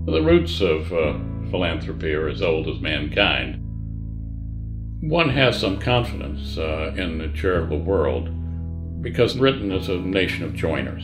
The roots of philanthropy are as old as mankind. One has some confidence in the charitable world because Britain is a nation of joiners.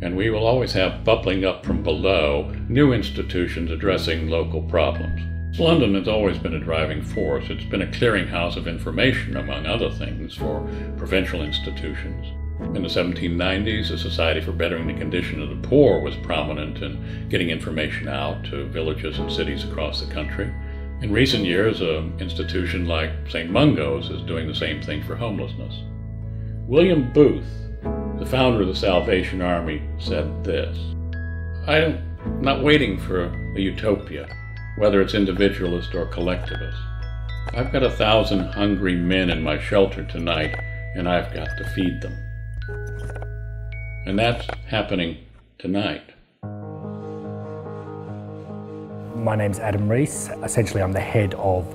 And we will always have bubbling up from below new institutions addressing local problems. London has always been a driving force. It's been a clearinghouse of information, among other things, for provincial institutions. In the 1790s, the Society for Bettering the Condition of the Poor was prominent in getting information out to villages and cities across the country. In recent years, an institution like St. Mungo's is doing the same thing for homelessness. William Booth, the founder of the Salvation Army, said this: "I'm not waiting for a utopia, whether it's individualist or collectivist. I've got 1,000 hungry men in my shelter tonight, and I've got to feed them." And that's happening tonight. My name's Adam Rees. Essentially, I'm the head of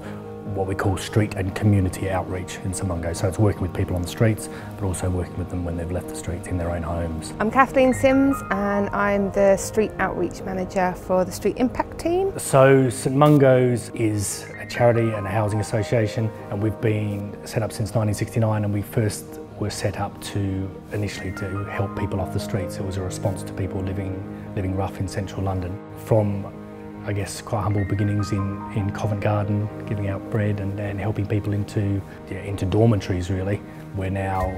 what we call street and community outreach in St Mungo. So it's working with people on the streets, but also working with them when they've left the streets in their own homes. I'm Kathleen Sims and I'm the Street Outreach Manager for the Street Impact team. So St Mungo's is a charity and a housing association, and we've been set up since 1969, and we first were set up initially to help people off the streets. It was a response to people living rough in central London. From, I guess, quite humble beginnings in Covent Garden, giving out bread and helping people into dormitories really. We're now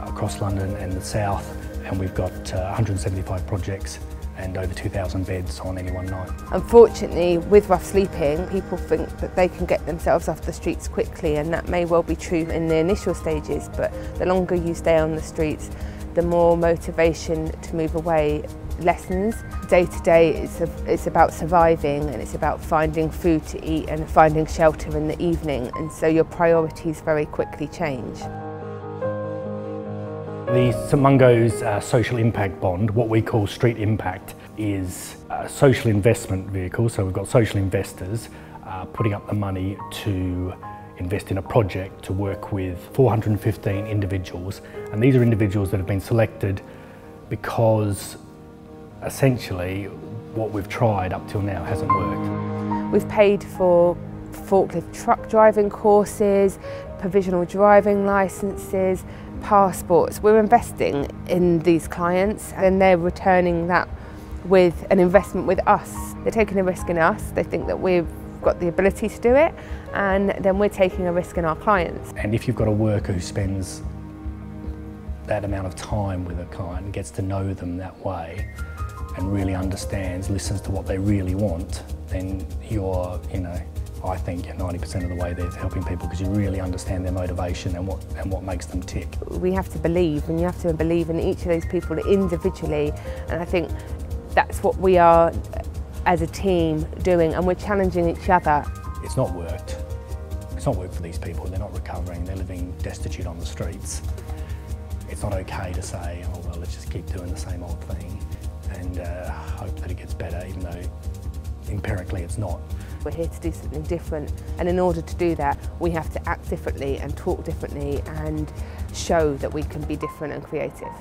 across London and the south, and we've got 175 projects and over 2,000 beds on any one night. Unfortunately, with rough sleeping, people think that they can get themselves off the streets quickly, and that may well be true in the initial stages, but the longer you stay on the streets, the more motivation to move away lessens. Day to day, it's about surviving, and it's about finding food to eat and finding shelter in the evening, and so your priorities very quickly change. The St Mungo's social impact bond, what we call Street Impact, is a social investment vehicle. So we've got social investors putting up the money to invest in a project to work with 415 individuals, and these are individuals that have been selected because essentially what we've tried up till now hasn't worked. We've paid for forklift truck driving courses, provisional driving licences, passports. We're investing in these clients, and they're returning that with an investment with us. They're taking a risk in us, they think that we've got the ability to do it, and then we're taking a risk in our clients. And if you've got a worker who spends that amount of time with a client and gets to know them that way and really understands, listens to what they really want, then you're, I think you're 90% of the way there to helping people, because you really understand their motivation and what makes them tick. We have to believe, and you have to believe in each of those people individually, and I think that's what we are as a team doing, and we're challenging each other. It's not worked. It's not worked for these people. They're not recovering. They're living destitute on the streets. It's not okay to say, oh well, let's just keep doing the same old thing and hope that it gets better, even though empirically it's not. We're here to do something different, and in order to do that, we have to act differently and talk differently and show that we can be different and creative.